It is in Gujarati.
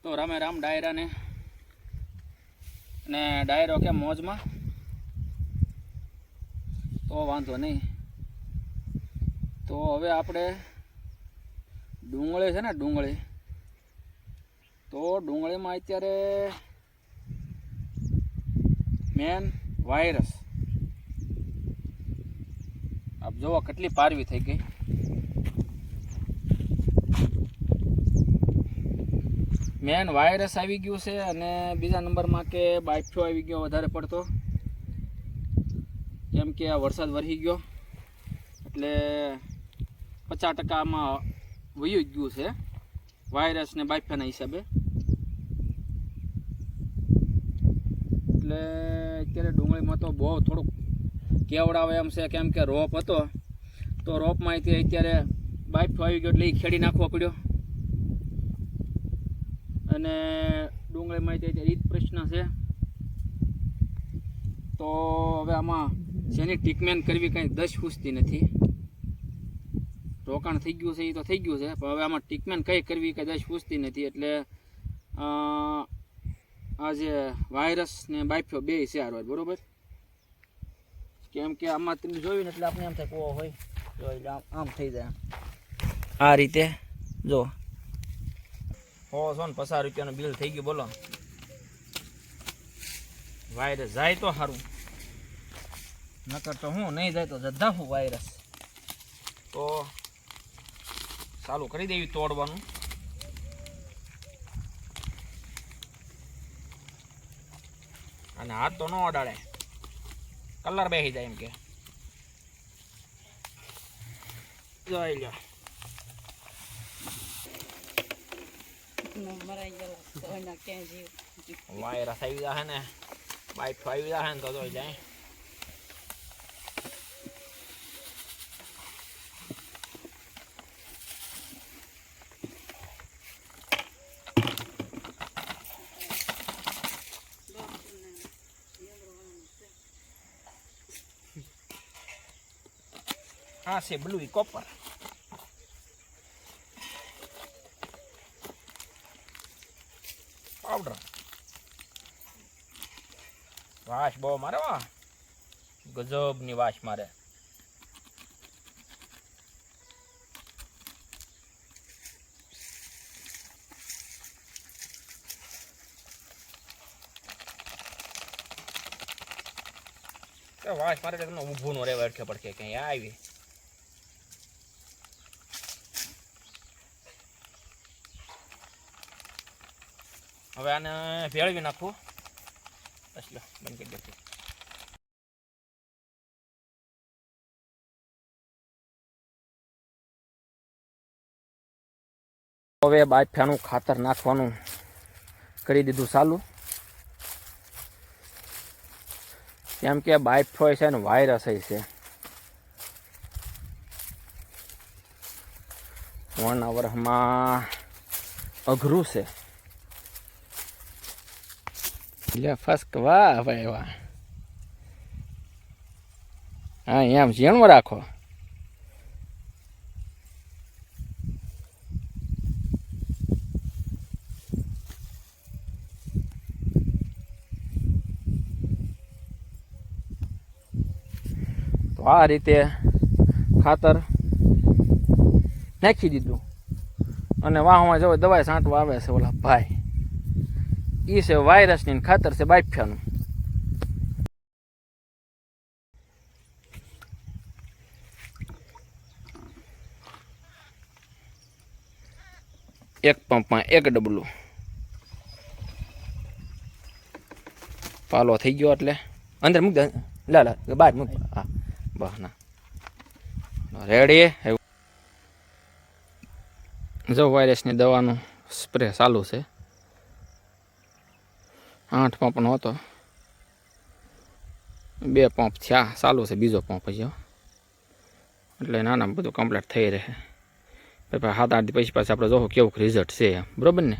તો રામે રામ ડાયરાને અને ડાયરો કે મોજમાં તો વાંધો નહીં. તો હવે આપણે ડુંગળી છે ને ડુંગળી, તો ડુંગળીમાં અત્યારે મેન વાયરસ આપ જોવો કેટલી પારવી થઈ ગઈ. મેન વાયરસ આવી ગયું છે અને બીજા નંબરમાં કે બાફ્યો આવી ગયો વધારે પડતો, કેમ કે આ વરસાદ વરસી ગયો એટલે 50% આમાં વયું જ ગયું છે વાયરસ ને બાફ્યાના હિસાબે. એટલે અત્યારે ડુંગળીમાં તો બહુ થોડુંક કેવડાવે એમ છે, કેમ કે રોપ હતો તો રોપમાંથી અત્યારે બાફ્યો આવી ગયો એટલે એ ખેડી નાખવો પડ્યો. અને ડુંગળીમાં અત્યારે એ જ પ્રશ્ન છે. તો હવે આમાં જેની ટ્રીટમેન્ટ કરવી કંઈ દસ પૂછતી નથી. રોકાણ થઈ ગયું છે એ તો થઈ ગયું છે, પણ હવે આમાં ટ્રીટમેન્ટ કઈ કરવી કંઈ દસ પૂછતી નથી. એટલે આ જે વાયરસ ને બાફ્યો બે છે હારવાર, બરાબર? કેમ કે આમાં તમે જોયું ને એટલે આપણે એમ થાય કોવો હોય જો, એટલે આમ થઈ જાય આ રીતે. જો 150 રૂપિયાનું બિલ થઈ ગયું, બોલો. વાયરસ જાય તો સારું, નકર તો હું નહીં જાય તો જદ્દાફું વાયરસ. તો ચાલુ કરી દેવી તોડવાનું. અને હાથ તો ન અડાડે, કલર બેસી જાય એમ કે. જોઈ લો વાયરસ આવી જાય ને, બાઈક આવી જાય ને તો જોઈ જાય. આ છે બ્લુ કોપર. પાવડર વાસ બહુ મારે, વાહ ગજબની વાસ મારે. વાસ મારે તમને ઊભું નો રહેવા અડખે પડખે ક્યાંય આવી. હવે આને ભેળવી નાખવું. બસ બંધ કરી દે. હવે બાફિયાનું ખાતર નાખવાનું કરી દીધું ચાલુ. કેમ કે બાફ્યો છે ને વાયરસ છે. 1 અવરમાં અઘરું છે. ફસ્ક વાહ ભાઈ વાહ. હા એમ ઝીણું રાખો. તો આ રીતે ખાતર નાખી દીધું અને વાહમાં જવો દવાઈ છાંટવા આવે છે ઓલા ભાઈ. એ છે વાયરસની, ખાતર છે બાફિયાનું. એક પંપમાં એક ડબલું પાલો થઈ ગયો એટલે અંદર મૂક દે. લા બહાર મૂક. હા બસ ના રેડી. જો વાયરસની દવાનું સ્પ્રે ચાલુ છે. 8 પંપનો હતો, 2 પંપ થયા, ચાલુ છે બીજો પંપ હજી. એટલે નાના બધું કમ્પ્લીટ થઈ રહે. 7-8 દી પછી પાછું આપણે જોવું કેવું રિઝલ્ટ છે, બરાબર ને?